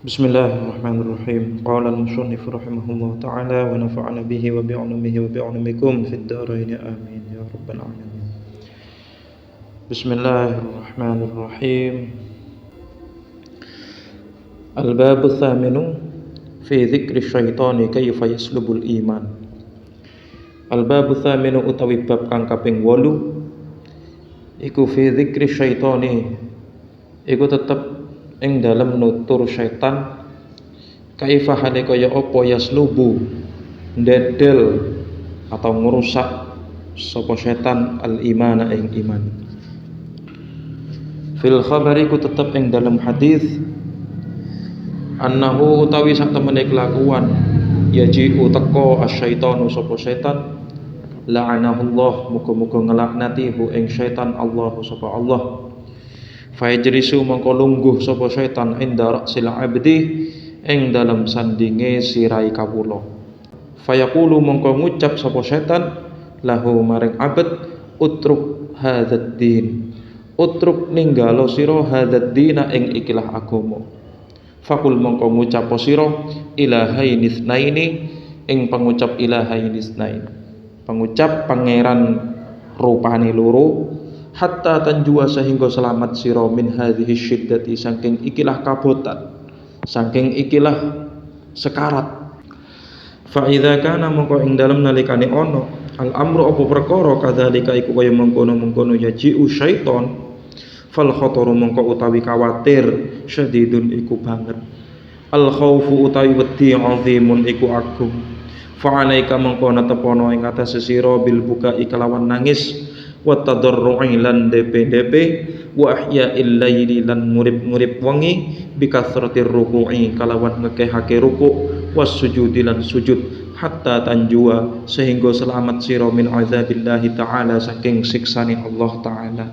Bismillahirrahmanirrahim. Qala al-musannif rahimahullah ta'ala wa nafa'ana bihi wa bi'ulumihi wa bi'ulumikum fid dharain amin ya rabbal alamin. Bismillahirrahmanirrahim. Al-babu thaminu fi dzikri syaitani kayfa yaslubul iman. Al-babu thaminu utawi bab kang kaping 8 iku fi dzikri syaitani iku tetep ing dalem nutur syaitan kaifa hale kaya apa yaslubu ndedel atau ngerusak sapa syaitan al imana ing iman. Fil khabari ku tetep ing dalem hadis annahu utawi sak temene kelakuan yaji'u teko asyaitanu sapa syaitan la'anahullah muga-muga ngelaknati hu ing syaitan Allah sapa Allah. Fayajrisu mongko lungguh sapa syaitan inda ra'sil abdi ing dalam sandinge sirai kawula. Fayaqulu mongko ngucap sapa syaitan lahu maring abd utruk hadzal din. Utruk ninggalo sira hadzal dina ing ikilah agama. Fakul mongko ngucap sira ilahaini tsnaini ing pangucap ilahaini tsnain. Pangucap pangeran rupane loro hatta tanjua sehingga selamat sira min hadhihi syiddati saking ikilah kabotan saking ikilah sekarat. Fa idza kana mongko ing dalem nalikane ana al amru apa perkara kadzalika iku kaya mengkono-mengkono yaji'u syaiton fal khataru mongko utawi kawatir syadidun iku banget al khaufu utawi wedi azimun iku agung. Fa alaika mongko netepono ing atase sira bil buka ikalawan nangis wa tadarru'i lan DP wa ahya'il laili lan ngurip-ngurip wengi bi kasratir ruku'i kalawan ngekehake ruku' was sujudi lan sujud hatta tanjua sehingga selamat sira min azabillahi ta'ala saking siksane Allah ta'ala.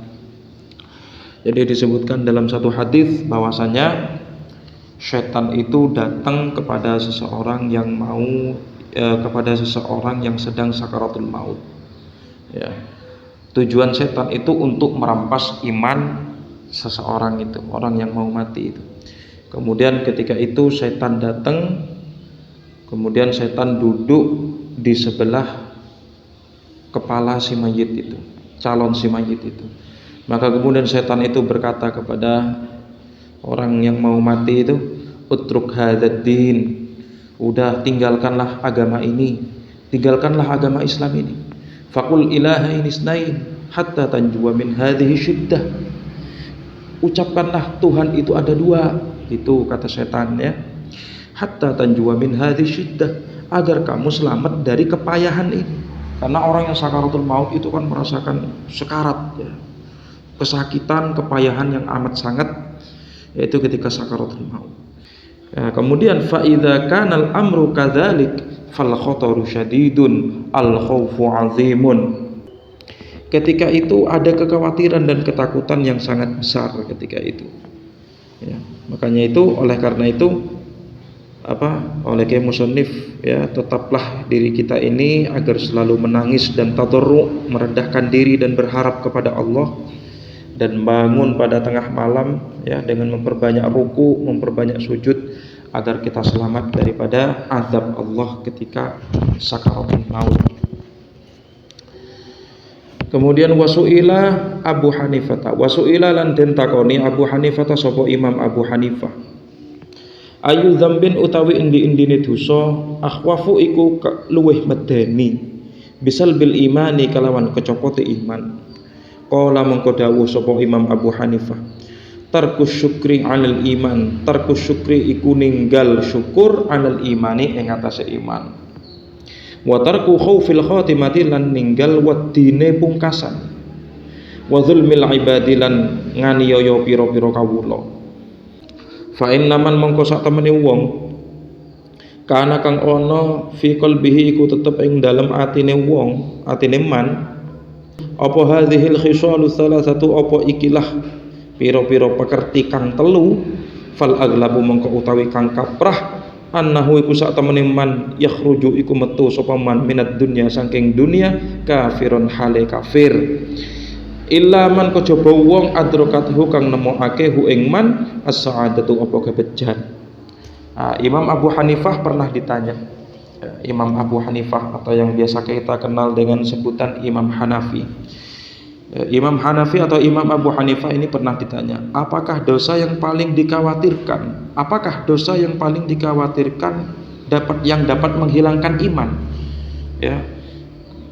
Jadi disebutkan dalam satu hadis bahwasanya setan itu datang kepada seseorang yang kepada seseorang yang sedang sakaratul maut. Ya. Tujuan setan itu untuk merampas iman seseorang itu, orang yang mau mati itu. Kemudian ketika itu setan datang, kemudian setan duduk di sebelah kepala si mayit itu, calon si mayit itu. Maka kemudian setan itu berkata kepada orang yang mau mati itu, utruk hadzal din. Udah tinggalkanlah agama ini, tinggalkanlah agama Islam ini. Faqul ilahaini tsnain hatta tanjua min hadhihi syiddah. Ucapkanlah Tuhan itu ada dua, itu kata setan ya. Hatta tanjua min hadhihi syiddah, agar kamu selamat dari kepayahan ini. Karena orang yang sakaratul maut itu kan merasakan sekarat ya. Kesakitan, kepayahan yang amat sangat yaitu ketika sakaratul maut. Ya, kemudian fa idza kana al amru kadzalik fal khataru syadidun al khaufu azimun. Ketika itu ada kekhawatiran dan ketakutan yang sangat besar ketika itu. Ya, makanya itu oleh karena itu oleh Kiai Musannif ya, tetaplah diri kita ini agar selalu menangis dan tadarru, merendahkan diri dan berharap kepada Allah dan bangun pada tengah malam ya dengan memperbanyak ruku, memperbanyak sujud agar kita selamat daripada azab Allah ketika sakaratul maut. Kemudian wasuila Abu Hanifah, wasuila lan den takoni Abu Hanifah sapa Imam Abu Hanifah. Ayu dzambin utawi endi-endine dosa akhwafu iku luweh medeni bisal bil imani kalawan kecopote iman. Qala mengko dawuh sapa Imam Abu Hanifah, tarkus syukri 'alal iman. Tarkus syukri iku ninggal syukur 'alal imani ing atase iman. Wa tarku khaufil khatimati lan ninggal wedine pungkasan. Wa zulmil ibadi lan nganiaya pira-pira kawula. Fa innaman mongko sak temene wong kana kang ana fi qalbihi iku tetep ing dalem atine wong, atine man apa hadhil khisalu salasatu apa ikilah pira-pira pekerti kang telu fal aglabu mongko utawi kang kaprah annahu iku sak temene man yakhruju iku metu sapa man minad dunya saking dunia kafirun hale kafir illa man kejaba wong adrokathu kang nemokake hu ing man as-sa'adatu apa kebejan Imam Abu Hanifah pernah ditanya, Imam Abu Hanifah atau yang biasa kita kenal dengan sebutan Imam Hanafi. Imam Hanafi atau Imam Abu Hanifah ini pernah ditanya, apakah dosa yang paling dikhawatirkan? Apakah dosa yang paling dikhawatirkan dapat menghilangkan iman? Ya.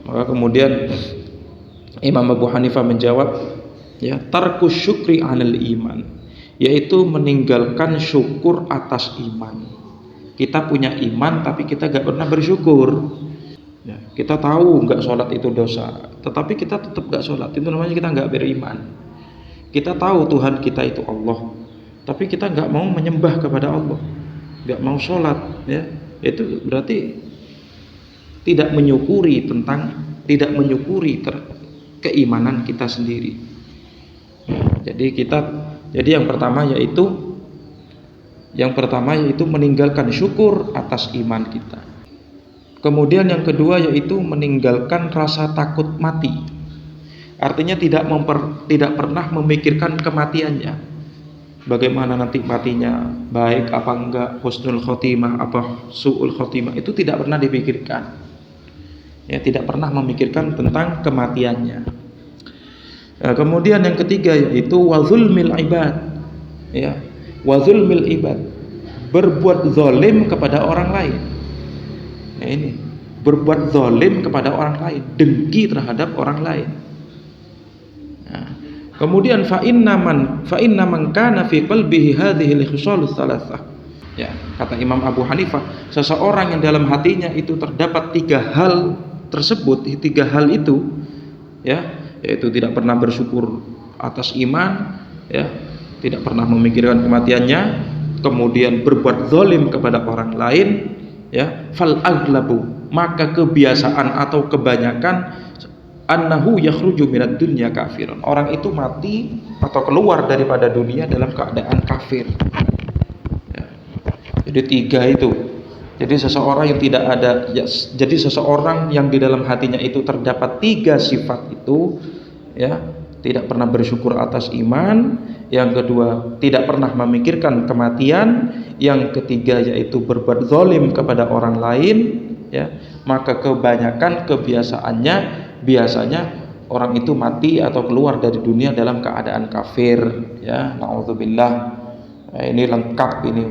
Maka kemudian Imam Abu Hanifah menjawab, ya, tarkus syukri 'alal iman, yaitu meninggalkan syukur atas iman. Kita punya iman tapi kita gak pernah bersyukur. Ya, kita tahu gak sholat itu dosa, tetapi kita tetap gak sholat, itu namanya kita gak beriman. Kita tahu Tuhan kita itu Allah, tapi kita gak mau menyembah kepada Allah, gak mau sholat, ya, itu berarti tidak menyukuri keimanan kita sendiri. Jadi yang pertama yaitu meninggalkan syukur atas iman kita. Kemudian yang kedua yaitu meninggalkan rasa takut mati. Artinya tidak pernah memikirkan kematiannya. Bagaimana nanti matinya, baik apa enggak, husnul khotimah apa su'ul khotimah, itu tidak pernah dipikirkan. Ya, tidak pernah memikirkan tentang kematiannya. Kemudian yang ketiga yaitu wazulmil ibad. Ya, wazulmil ibad, berbuat zalim kepada orang lain. Nah, ini berbuat zalim kepada orang lain, dengki terhadap orang lain. Nah, kemudian fa inna man kana fi qalbihi hadhihi al-khisalus thalathah. Ya, kata Imam Abu Hanifah, seseorang yang dalam hatinya itu terdapat tiga hal itu, ya, yaitu tidak pernah bersyukur atas iman, ya, tidak pernah memikirkan kematiannya, kemudian berbuat zalim kepada orang lain, ya, fal aglabu, maka kebiasaan atau kebanyakan annahu yakhruju minad dunya kafiran, orang itu mati atau keluar daripada dunia dalam keadaan kafir. Ya. Jadi tiga itu. Jadi seseorang yang di dalam hatinya itu terdapat tiga sifat itu, ya, tidak pernah bersyukur atas iman, yang kedua tidak pernah memikirkan kematian, yang ketiga yaitu berbuat zalim kepada orang lain, ya, maka kebanyakan kebiasaannya biasanya orang itu mati atau keluar dari dunia dalam keadaan kafir, ya, na'udzubillah. Nah, ini lengkap, ini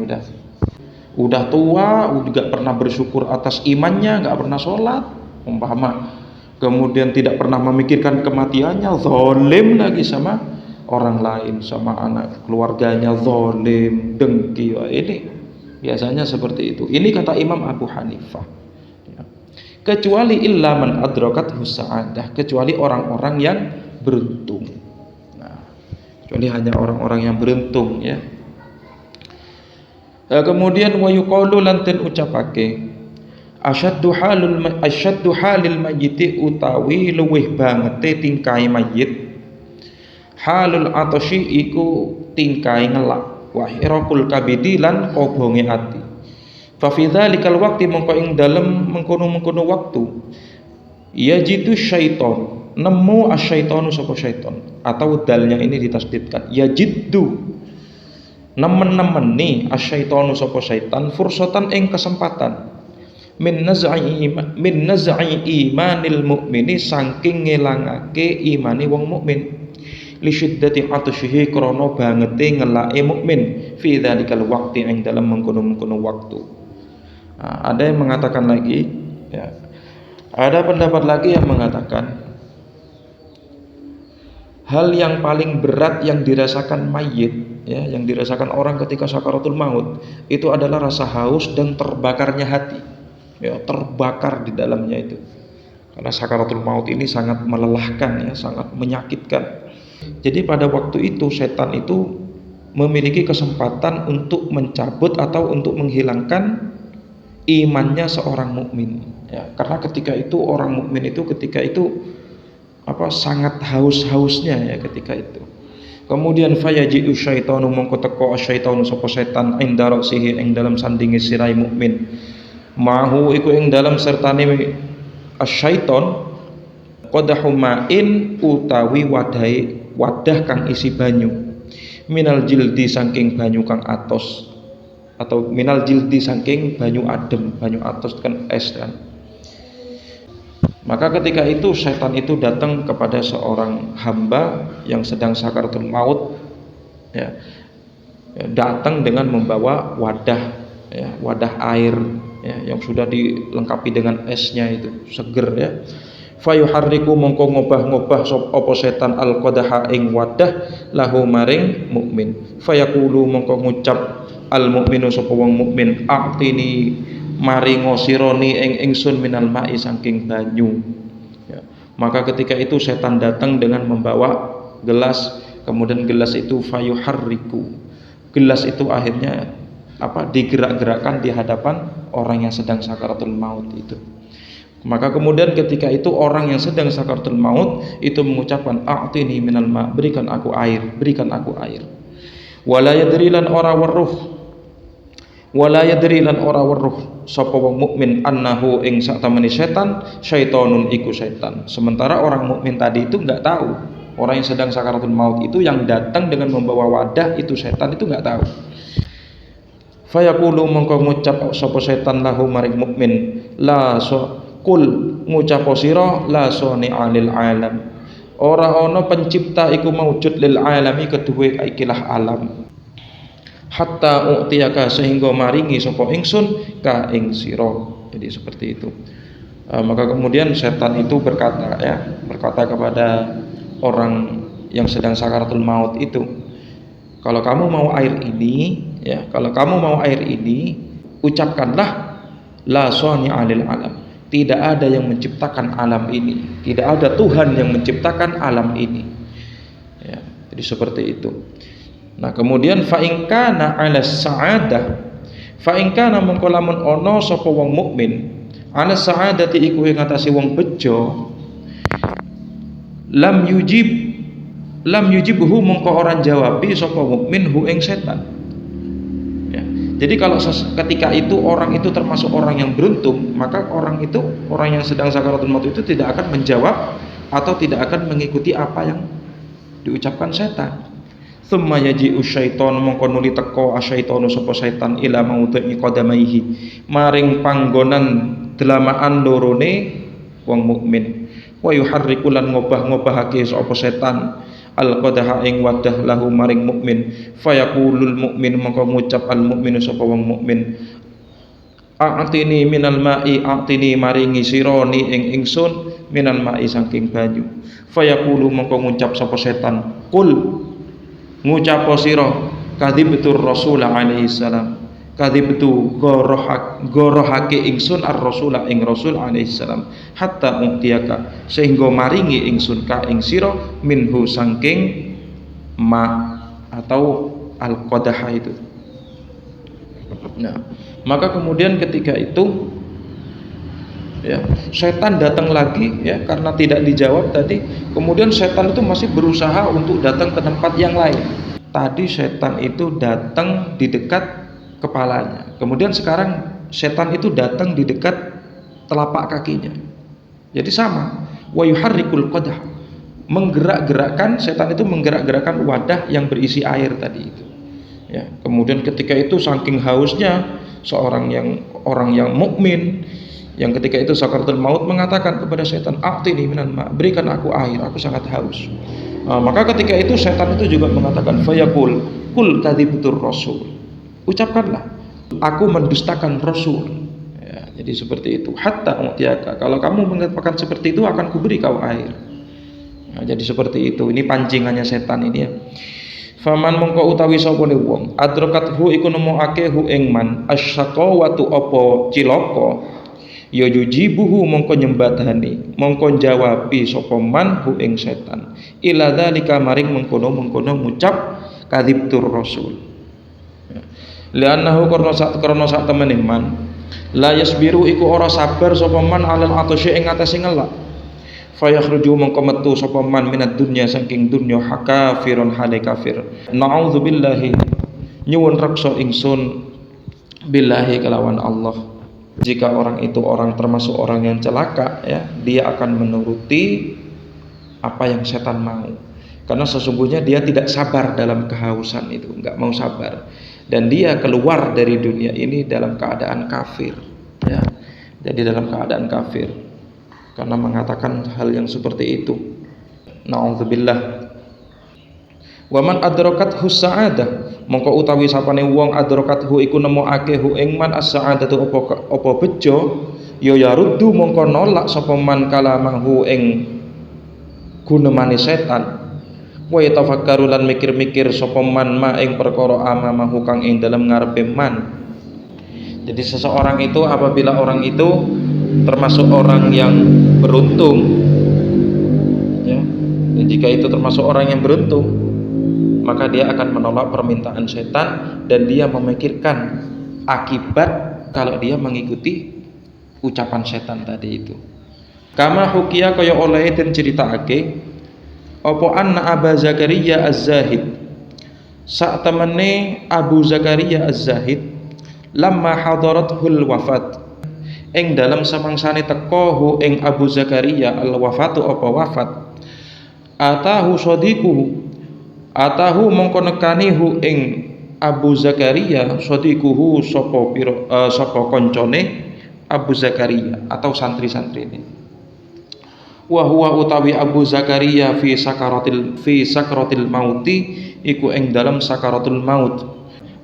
udah tua, udah gak pernah bersyukur atas imannya, gak pernah sholat, umpama, kemudian tidak pernah memikirkan kematiannya, zalim lagi sama orang lain, sama anak keluarganya, zalim, dengki. Ini biasanya seperti itu. Ini kata Imam Abu Hanifah. Ya. Kecuali illa man adrakat husa'adah, kecuali orang-orang yang beruntung. Nah, kecuali hanya orang-orang yang beruntung, ya. Kemudian wa yuqalu lan den ucapake asyaddu halil mayyiti utawi luweh bangete tingkai mayit, halul atashi iku tingkai ngelak, wa hiraqul kabidi lan kobonge ati. Fa fi dzalikal waqti mongko ing dalem mengkono-mengkono waktu yajidu syaiton, nemu asyaitonu sapa syaiton, atau dalnya ini ditasdidkan yajiddu, nemen-nemeni asyaitonu sapa syaitan fursatan ing kesempatan min naz'i imanil mukmini, saking ngelangake imane wong mukmin, li syiddati atsyihi, krana bangete ngelake mukmin, fi dzalikal waqti ing dalam mengkono-mengkono waktu. Nah, ada yang mengatakan lagi, ya, ada pendapat lagi yang mengatakan hal yang paling berat yang dirasakan mayit, ya, yang dirasakan orang ketika sakaratul maut itu adalah rasa haus dan terbakarnya hati, ya, terbakar di dalamnya itu. Karena sakaratul maut ini sangat melelahkan, ya, sangat menyakitkan. Jadi pada waktu itu setan itu memiliki kesempatan untuk mencabut atau untuk menghilangkan imannya seorang mukmin, ya. Karena ketika itu orang mukmin itu ketika itu sangat haus-hausnya, ya, ketika itu. Kemudian fayaji'u syaitanu, mongko teko syaitanu sapa setan inda rasihi ing dalam sandinge sirai mukmin, mahu iku ing dalam sertane asyaiton qadahu ma'in utawi wadah kang isi banyu, minal jildi saking banyu kang atos, atau minal jildi saking banyu adem, banyu atos kan es kan. Maka ketika itu setan itu datang kepada seorang hamba yang sedang sakaratul maut, ya, datang dengan membawa wadah, ya, wadah air, ya, yang sudah dilengkapi dengan esnya itu seger, ya. Fayuharriku mongko ngobah-ngobah sop opo setan al qadaha ing wadah lahu maring mukmin. Fayaqulu mongko ngucap al mukminu sapa wong mukmin, aqtini maringo sironi ing ingsun minal ma'i saking banyu, ya. Maka ketika itu setan datang dengan membawa gelas, kemudian gelas itu fayuharriku, gelas itu akhirnya digerak-gerakkan di hadapan orang yang sedang sakaratul maut itu. Maka kemudian ketika itu orang yang sedang sakaratul maut itu mengucapkan a'tini minal ma', berikan aku air, berikan aku air. Wala yadri lan ora weruh sapa wong mukmin annahu ing satamene setan syaitonun iku setan. Sementara orang mukmin tadi itu enggak tahu orang yang sedang sakaratul maut itu yang datang dengan membawa wadah itu setan, itu enggak tahu. Fayaqulu mongko ngucap sapa setan lahu maring mukmin, la kul ngucap sira la soni alil alam, ora ana pencipta iku maujud lil alami kedue ikilah alam, hatta u'tiyaka sehingga maringi sapa ingsun ka ing sira. Jadi seperti itu. Maka kemudian setan itu berkata kepada orang yang sedang sakaratul maut itu, kalau kamu mau air ini, ya, kalau kamu mau air ini, ucapkanlah la soni alil alam, tidak ada yang menciptakan alam ini, tidak ada Tuhan yang menciptakan alam ini, ya. Jadi seperti itu. Nah kemudian fa in kana ala sa'adah, fa in kana mengko lamun ana sapa wong mukmin ala sa'adati iku ing ngatasi wong bejo, lam yujibhu mengko orang jawabi sapa mukmin hu ing setan. Jadi kalau ketika itu orang itu termasuk orang yang beruntung, maka orang yang sedang sakaratul maut itu tidak akan menjawab atau tidak akan mengikuti apa yang diucapkan setan. Tsumma yaji'u syaiton mongko nuli teka asyaitonu sapa setan ila maudhi'i qadamaihi maring panggonan delamaan lorone wong mukmin. Wa yuharriku lan ngobah-ngobahake sapa setan al qadaha ing wadah lahu maring mukmin. Fayaqulul mukmin mongko ngucap al mukminu sapa wong mukmin, a'tini minal ma'i, a'tini maringi sironi ing ingsun minal ma'i saking banyu. Fayaqulu mongko ngucap sapa setan, qul ngucap sira kadzibtur rasul alaihi salam, kadzibtu gorohake ingsun ar-rasul ing rasul alaihi salam, hatta uktiyaka sehingga maringi ingsun ka ing sira minhu saking ma atau al-qadaha itu. Nah, maka kemudian ketika itu, ya, setan datang lagi, ya, karena tidak dijawab tadi. Kemudian setan itu masih berusaha untuk datang ke tempat yang lain. Tadi setan itu datang di dekat kepalanya, kemudian sekarang setan itu datang di dekat telapak kakinya. Jadi sama, wa yuharrikul qadah, menggerak-gerakkan, setan itu menggerak-gerakkan wadah yang berisi air tadi itu, ya. Kemudian ketika itu saking hausnya orang yang mukmin yang ketika itu sakaratul maut mengatakan kepada setan, a'tini minan ma', berikan aku air, aku sangat haus. Maka ketika itu setan itu juga mengatakan, fayaqul kul kadzibtur rasul, ucapkanlah aku mendustakan rasul, ya. Jadi seperti itu, hatta u'tiyaka, kalau kamu mengatakan seperti itu akan kuberi kau air. Nah, jadi seperti itu, ini pancingannya setan ini, ya. Faman mongko utawi sapa wong adrokathu iku nemokake hu ing man asyaqawatu apa cilaka, ya yujibuhu mongko nyembadani, mongko jawabi sapa man hu ing setan ila dzalika maring mengkono-mengkono ngucap kadzibtur rasul. Li'annahu karena sak temene man la yasbiru iku ora sabar sapa man alal atasy ing atase ngelak. Fayakhruju mongko metu sapa man minad dunya saking dunya hakafirun hale kafir. Na'udzubillahi, nyuwun reksa ingsun billahi kelawan Allah. Jika orang itu termasuk orang yang celaka, ya, dia akan menuruti apa yang setan mau. Karena sesungguhnya dia tidak sabar dalam kehausan itu, nggak mau sabar, dan dia keluar dari dunia ini dalam keadaan kafir, ya. Jadi dalam keadaan kafir karena mengatakan hal yang seperti itu. Na'udzubillah. Wa man adrakathu sa'adah, mongko utawi sapane wong adrakathu iku nemokake hu ing man as-sa'adatu apa bejo, ya ruddu mongko nolak sapa man kalamahu ing gunemane setan. Wa yatafakkaru lan mikir-mikir sapa man ma ing perkara amamahu kang ing dalem ngarepe man. Jadi seseorang itu apabila orang itu termasuk orang yang beruntung, ya, dan jika itu termasuk orang yang beruntung, maka dia akan menolak permintaan setan dan dia memikirkan akibat kalau dia mengikuti ucapan setan tadi itu. Kama hukiya kaya oleh den critakake apa anna Abu Zakaria Az-Zahid, sak temene Abu Zakaria Az-Zahid, lamma hadarathul wafat, ing dalam samangsane teka hu ing Abu Zakaria al wafatu apa wafat, atahu sadiquhu, atahu mongko nekani hu ing Abu Zakaria sadiquhu sapa koncone Abu Zakaria atau santri-santrine. Wa huwa utawi Abu Zakaria fi sakaratil mauti iku ing dalam sakaratul maut.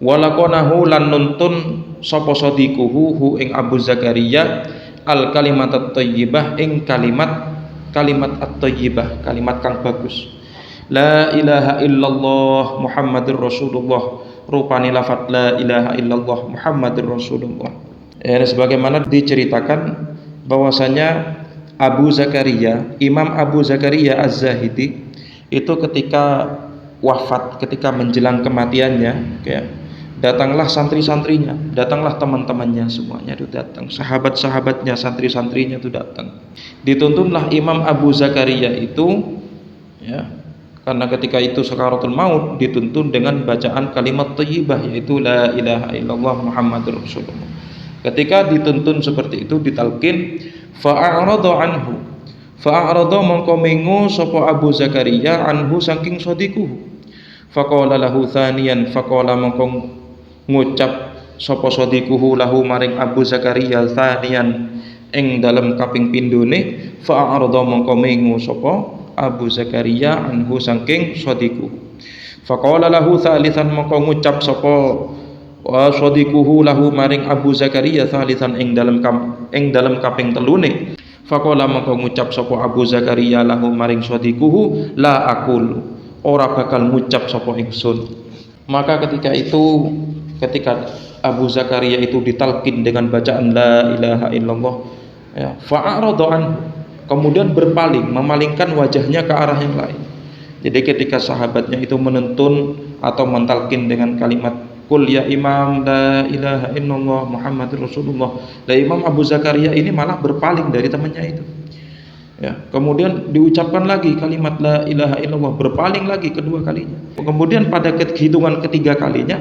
Walakonahu lan nuntun sapa sadiquhu hu ing Abu Zakaria al kalimat at-thayyibah ing kalimat at-thayyibah, kalimat kang bagus. La ilaha illallah Muhammadur Rasulullah, rupane lafaz la ilaha illallah Muhammadur Rasulullah. Sebagaimana diceritakan bahwasanya Abu Zakaria, Imam Abu Zakaria Az-Zahidi itu ketika wafat, ketika menjelang kematiannya, ya, datanglah santri-santrinya, datanglah teman-temannya semuanya itu datang, sahabat-sahabatnya, santri-santrinya itu datang. Dituntunlah Imam Abu Zakaria itu, ya, karena ketika itu sakaratul maut dituntun dengan bacaan kalimat thayyibah yaitu la ilaha illallah Muhammadur Rasulullah. Ketika dituntun seperti itu ditalqin, fa'arada mongko mengo sapa Abu Zakaria anhu saking sadiquhu. Faqala lahu thaniyan, faqala mongko ngucap sapa sadiquhu lahu maring Abu Zakaria thaniyan ing dalam kaping pindhone, fa'arada mongko mengo sapa Abu Zakaria anhu saking sadiquhu. Faqala lahu thalithan mongko ngucap sapa wa sadiquhu lahu maring Abu Zakaria thalithan ing dalam kaping telune. Faqala mongko ngucap sapa Abu Zakaria lahu maring sadiquhu la aqul, ora bakal ngucap sapa ingsun. Maka ketika Abu Zakaria itu ditalqin dengan bacaan la ilaha illallah, ya, fa'arada an, kemudian berpaling, memalingkan wajahnya ke arah yang lain. Jadi ketika sahabatnya itu menuntun atau mentalqin dengan kalimat Qul ya Imam la ilaha illallah Muhammadur Rasulullah, dan Imam Abu Zakaria ini malah berpaling dari temannya itu, ya. Kemudian diucapkan lagi kalimat la ilaha illallah, berpaling lagi kedua kalinya. Kemudian pada hitungan ketiga kalinya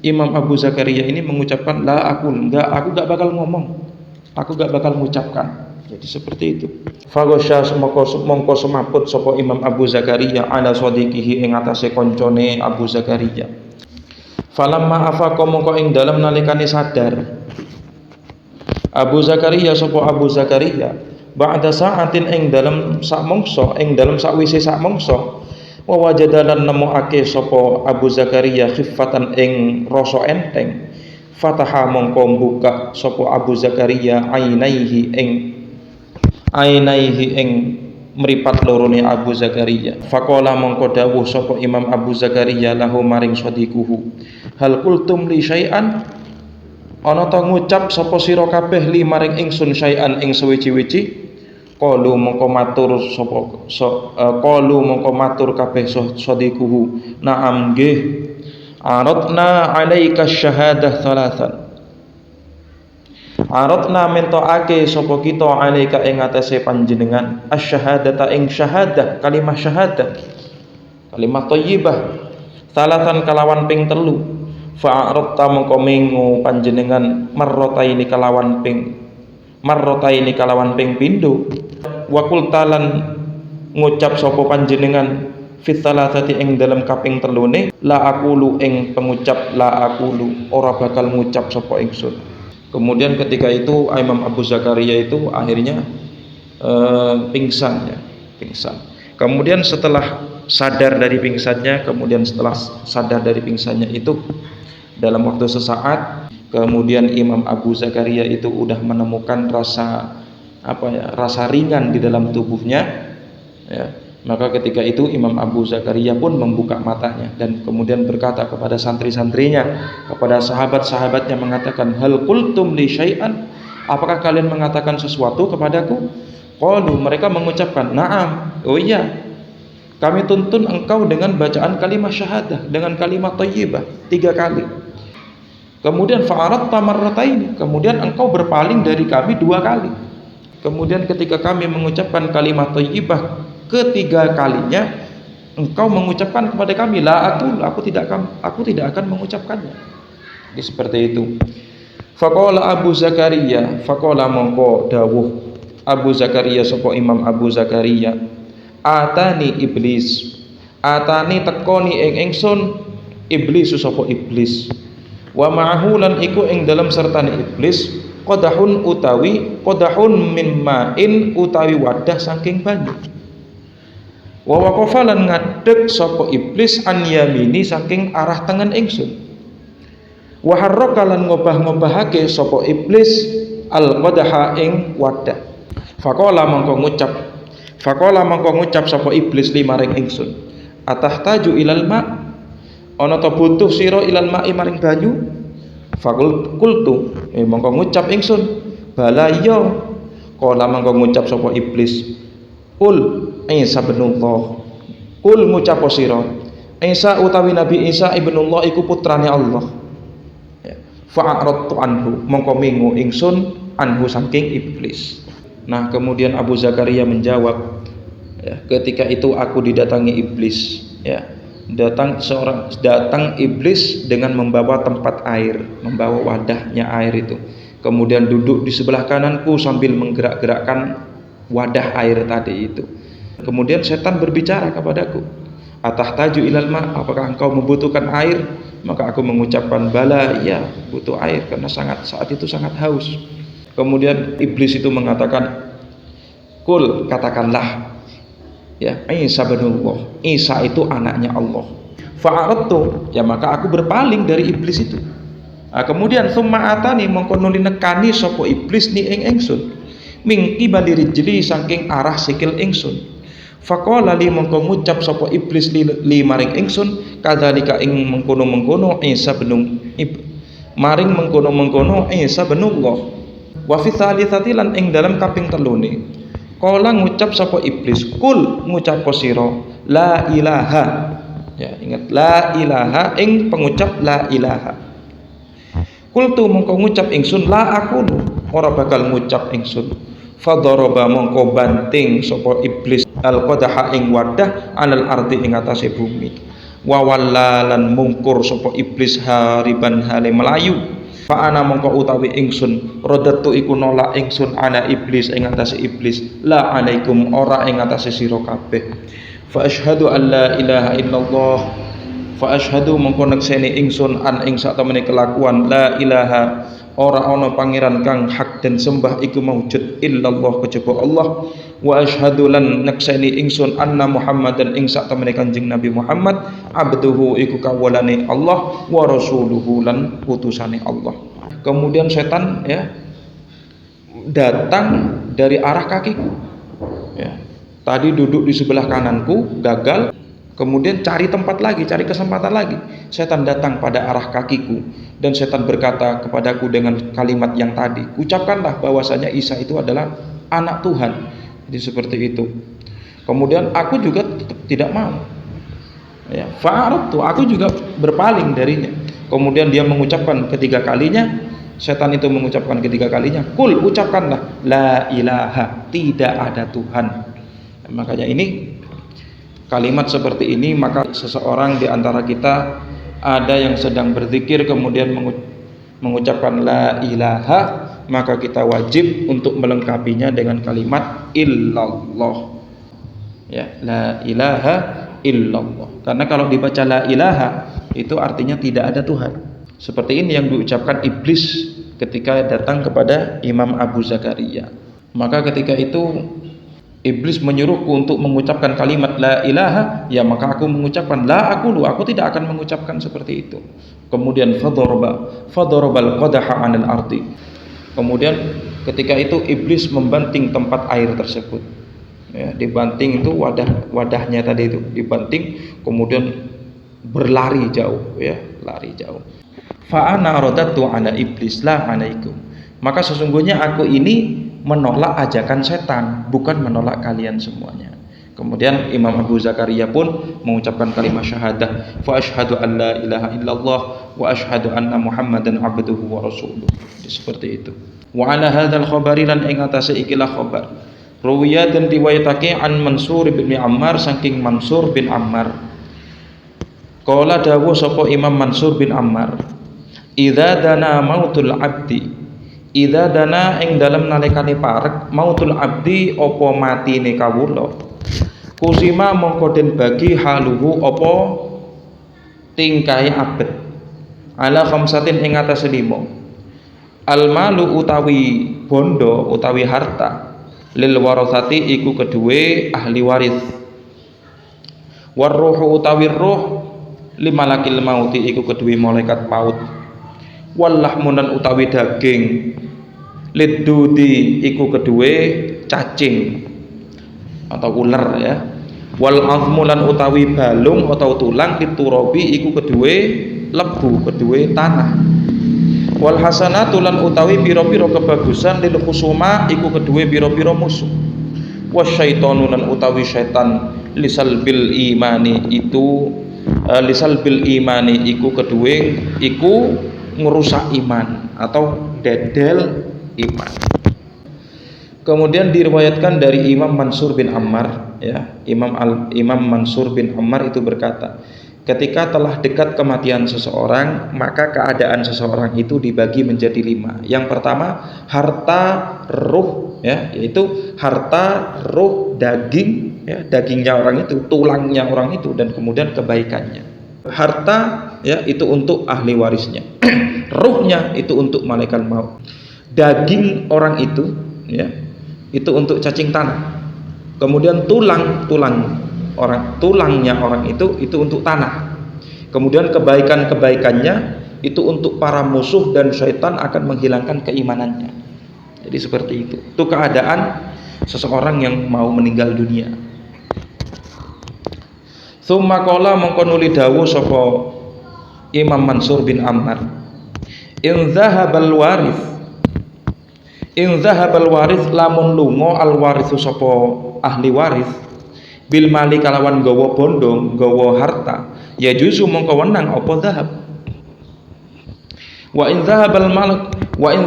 Imam Abu Zakaria ini mengucapkan aku enggak bakal ngomong, aku enggak bakal mengucapkan. Jadi seperti itu. Fagosya mongko semaput sapa Imam Abu Zakaria ala sadiqihi ing atase koncone Abu Zakaria. Falamma afaqa mongko ing dalem nalikane sadar Abu Zakaria sapa Abu Zakaria ba'da sa'atin ing dalem sak mangsa, ing dalem sakwise sak mangsa, wa wajadalan nemokake sapa Abu Zakaria khiffatan ing rasa enteng. Fataha mongko buka sapa Abu Zakaria ainaihi ing meripat lorone Abu Zakaria. Faqala mongko dawuh sapa Imam Abu Zakaria lahu maring sadiquhu, hal qultum li syai'an, ana ta ngucap sapa sira kabeh li maring ingsun syai'an ing sewiji-wiji. Qalu mongko matur kabeh sadiquhu, na'am nggih, aradna 'alaika syahadah thalathan, aradna mentokake sapa kita 'alaika ing atase panjenengan asyhadata ing syahadah, kalimat syahadah, kalimat thayyibah, thalathan kalawan ping 3. Fa'aradta mongko mengo panjenengan marrataini kalawan ping pindho. Wa qultalan ngucap sapa panjenengan fit thalathati ing dalam kaping telune la aqulu ing pengucap la aqulu ora bakal ngucap sapa ingsun. Kemudian ketika itu Imam Abu Zakaria itu akhirnya pingsan. Kemudian setelah sadar dari pingsannya itu dalam waktu sesaat, kemudian Imam Abu Zakaria itu udah menemukan rasa ringan di dalam tubuhnya, ya. Maka ketika itu Imam Abu Zakaria pun membuka matanya dan kemudian berkata kepada santri-santrinya, kepada sahabat-sahabatnya, mengatakan, hal qultum li syai'an, apakah kalian mengatakan sesuatu kepadaku? Qalu, mereka mengucapkan, na'am, oh iya, kami tuntun engkau dengan bacaan kalimat syahadah, dengan kalimat thayyibah 3 kali. Kemudian fa'arat tamarrataini, kemudian engkau berpaling dari kami 2 kali. Kemudian ketika kami mengucapkan kalimat thayyibah ketiga kalinya, engkau mengucapkan kepada kami la aku tidak akan mengucapkannya. Jadi seperti itu. Faqala Abu Zakaria, faqala mongko dawuh Abu Zakaria sapa Imam Abu Zakaria, atani iblis, atani tekoni ing ingsun iblis sapa iblis, wa ma'ahu lan iku ing dalam sertane iblis qadahun min ma'in utawi wadah saking banyu. Wa waqafa lan ngadeg sapa iblis an yamini saking arah tengen ingsun. Wa harraka lan ngobah-ngobahake sapa iblis al qadaha ing wadah. Faqala mongko ngucap sapa iblis limaring ingsun, atahtaju ilal ma', ana ta butuh sira ilal ma'i maring banyu? Fakultu mongko ngucap ingsun, bala iya. Kala mongko ngucap sapa iblis, Ul Isa ibnullah, Ul ngucap sira, Isa utawi Nabi Isa ibnullah iku putrane Allah. Fa'aradtu anhu, mongko mingu ingsun anhu saking iblis. Nah, kemudian Abu Zakaria menjawab, ya, ketika itu aku didatangi iblis, ya. Datang iblis dengan membawa tempat air, membawa wadahnya air itu. Kemudian duduk di sebelah kananku sambil menggerak-gerakkan wadah air tadi itu. Kemudian setan berbicara kepadaku, atahtaju ilal ma', apakah engkau membutuhkan air? Maka aku mengucapkan bala, iya, butuh air karena saat itu sangat haus. Kemudian iblis itu mengatakan, kul, katakanlah, ya, Isa binullah, Isa itu anaknya Allah. Fa'aradtu, ya, maka aku berpaling dari iblis itu. Nah, kemudian summa atani mongko nuli nekani sapa iblis ni ing ingsun ming qibali rijli saking arah sikil ingsun. Faqala li mongko ngucap sapa iblis li maring ingsun, kadzalika ing mengkono-mengkono Isa maring mengkono-mengkono Isa binullah. Wa fi tsalitsati lan ing dalam kaping telune kala ngucap sapa iblis, kul ngucap sira la ilaha, ya, ingat la ilaha ing pengucap la ilaha. Kultu mongko ngucap ingsun la aku ora bakal ngucap ingsun. Fadaraba mongko banting sapa iblis al qadaha ing wadah alal ardi ing atase bumi. Wa wallalan mungkur sapa iblis hariban hale melayu. Fa ana mongko utawi ingsun rodatu iku nolak ingsun ana iblis ing atase iblis la alaikum ora ing atase sira kabeh. Fa asyhadu an la ilaha illallah, fa asyhadu mongko nekseni ingsun an ing satemene kelakuan la ilaha ora ana pangeran kang hak den sembah iku maujud illallah kejaba Allah. Wa asyhadu lan nekseni ingsun anna Muhammadan ing satemene Kanjeng Nabi Muhammad abduhu iku kawulane Allah wa rasuluhu lan utusane Allah. Kemudian setan, ya, datang dari arah kakiku, ya. Tadi duduk di sebelah kananku gagal, kemudian cari tempat lagi, cari kesempatan lagi. Setan datang pada arah kakiku dan setan berkata kepadaku dengan kalimat yang tadi, ucapkanlah bahwasanya Isa itu adalah anak Tuhan. Jadi seperti itu. Kemudian aku juga tidak mau, ya, fa'aradtu, aku juga berpaling darinya. Kemudian dia mengucapkan ketiga kalinya, setan itu mengucapkan ketiga kalinya, kul, ucapkanlah la ilaha, tidak ada Tuhan. Makanya ini kalimat seperti ini, maka seseorang di antara kita ada yang sedang berzikir kemudian mengucapkan la ilaha, maka kita wajib untuk melengkapinya dengan kalimat illallah, ya, la ilaha illallah. Karena kalau dibaca la ilaha itu artinya tidak ada Tuhan. Seperti ini yang diucapkan iblis ketika datang kepada Imam Abu Zakaria. Maka ketika itu iblis menyuruhku untuk mengucapkan kalimat la ilaha, ya maka aku mengucapkan la aku tidak akan mengucapkan seperti itu. Kemudian fadarabal qadaha 'anil ardi. Kemudian ketika itu iblis membanting tempat air tersebut. Ya, dibanting itu wadahnya tadi itu dibanting, kemudian berlari jauh, ya, lari jauh. Fa ana radatu ala iblis la alaikum. Maka sesungguhnya aku ini menolak ajakan setan, bukan menolak kalian semuanya. Kemudian Imam Abu Zakaria pun mengucapkan kalimat syahadah, fa asyhadu an la ilaha illallah wa asyhadu anna Muhammadan abduhu wa rasuluh. Seperti itu. Wa ala hadzal khabari lan ing atase ikilah khabar. Ruwiyah dan riwayatake an Mansur bin Ammar saking Mansur bin Ammar. Qala dawuh sapa Imam Mansur bin Ammar, idza dana mautul abdi, idza dana ing dalem nalikane parek mautul abdi apa matine kawula, kusima mongko den bagi haluhu apa tingkahe abet, ala khamsatin ing atase 5. Al malu utawi bondo utawi harta, lil warasati iku kedue ahli waris, warruhu utawi ruh limalakil mauti iku kedue malaikat maut, wallahmunan utawi daging lidudi iku kedue cacing atau ular, ya, wal azmulan utawi balung atau tulang diturabi iku kedue lebu, kedue tanah, wal hasanatu lan utawi pira-pira kebagusan lil khusuma iku kedue pira-pira musuh, wasyaitanu lan utawi syaitan lisal bil imani itu lisal bil imani iku kedue iku ngerusak iman atau dedel iman. Kemudian diriwayatkan dari Imam Mansur bin Ammar, ya, Imam Mansur bin Ammar itu berkata, ketika telah dekat kematian seseorang, maka keadaan seseorang itu dibagi menjadi 5. Yang pertama, harta ruh, ya, yaitu harta ruh daging, ya, dagingnya orang itu, tulangnya orang itu, dan kemudian kebaikannya. Harta, ya, itu untuk ahli warisnya. Ruhnya itu untuk malaikat maut. Daging orang itu, ya, itu untuk cacing tanah. Kemudian tulangnya orang itu untuk tanah. Kemudian kebaikannya itu untuk para musuh dan syaitan akan menghilangkan keimanannya. Jadi seperti itu. Itu keadaan seseorang yang mau meninggal dunia. Tsumma qala mongko nuli dawuh sapa Imam Mansur bin Ammar, in zahabal waris lamun lunga al warisu sapa ahli waris bil mali kalawan gawa bondo, gawa harta, ya juzu mongko wenang apa zahab. Wa in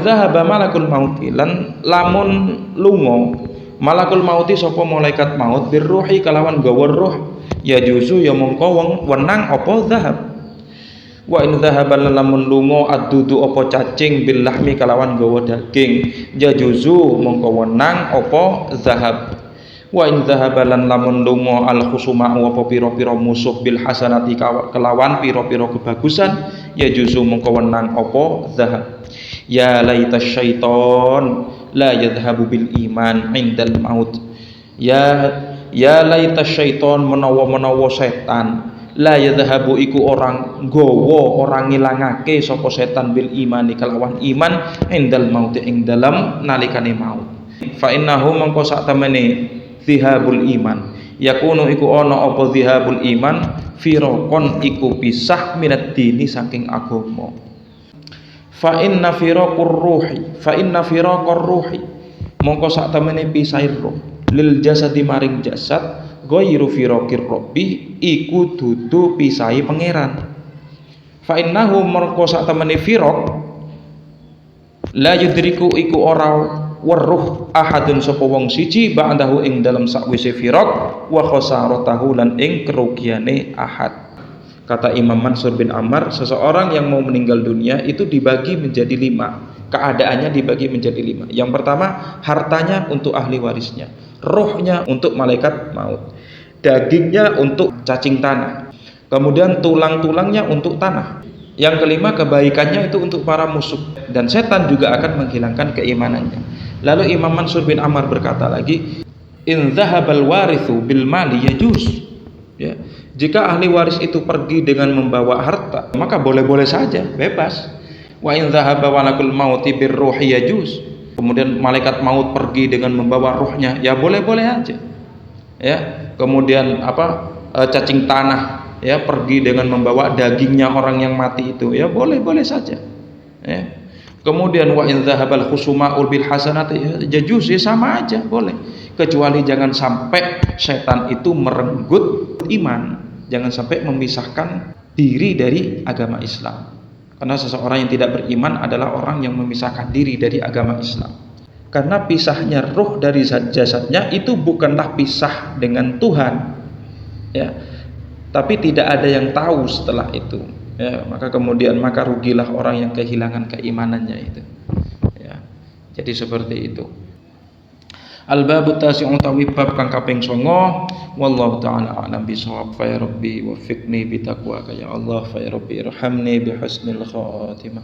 zahaba malakul mauti lan lamun lunga malakul mauti sapa malaikat maut birruhi kalawan gawa ruh, ya juzu ya mongko wenang apa zahab. Wa in zahaba lamun lunga adudu apa cacing bil lahmi kalawan gawa daging, ya juzu mongko wenang apa zahab. Wa in zahaba lamun lunga al khusuma apa pira-pira musuh bil hasanati kelawan pira-pira kebagusan, ya juzu mongko wenang apa zahab. Ya laitas syaiton la yadhhabu bil iman indal maut. Ya laitas syaiton menawa setan la yadhhabu iku orang gowo, orang ngilangake sapa setan bil imani kelawan iman indal maut ing dalam nalikane maut. Fa innahu mongko sak temene zihabul iman yakunu iku ana apa zihabul iman firaqon iku pisah minad dini saking agama. Fa inna firaqur ruhi mongko sak temene pisahir roh lil jasadi maring jasad ghairu firaqir rabbi iku dudu pisahi pangeran. Fa innahu mongko sak temene firaq la yudriku iku ora weruh ahadun sapa wong siji ba'dahu ing dalam sakwise firaq wa khasaratahu lan ing kerugiane ahad. Kata Imam Mansur bin Ammar, seseorang yang mau meninggal dunia itu dibagi menjadi 5. Keadaannya dibagi menjadi 5. Yang pertama, hartanya untuk ahli warisnya, rohnya untuk malaikat maut, dagingnya untuk cacing tanah, kemudian tulang-tulangnya untuk tanah. Yang kelima, kebaikannya itu untuk para musuh, dan setan juga akan menghilangkan keimanannya. Lalu Imam Mansur bin Ammar berkata lagi, in zahabal warithu bil mali yajuz, ya, jika ahli waris itu pergi dengan membawa harta, maka boleh-boleh saja, bebas. Wa in zahaba walakul mauti bir ruhi yajuz, kemudian malaikat maut pergi dengan membawa ruhnya, ya boleh-boleh aja, ya. Kemudian cacing tanah, ya, pergi dengan membawa dagingnya orang yang mati itu, ya boleh-boleh saja, ya. Kemudian wa in zahabal khusuma'ul bil hasanati yajuz, ya sama aja, boleh, kecuali jangan sampai setan itu merenggut iman, jangan sampai memisahkan diri dari agama Islam. Karena seseorang yang tidak beriman adalah orang yang memisahkan diri dari agama Islam. Karena pisahnya ruh dari jasadnya itu bukanlah pisah dengan Tuhan, ya, tapi tidak ada yang tahu setelah itu, ya, maka rugilah orang yang kehilangan keimanannya itu, ya. Jadi seperti itu. Al-babu tasi'u tawi bab kang kaping 9. Wallahu taala a'lam bishawab. Fa ya rabbi wafiqni bi taqwa ya Allah, fa ya rabbi irhamni bi husnil khatimah.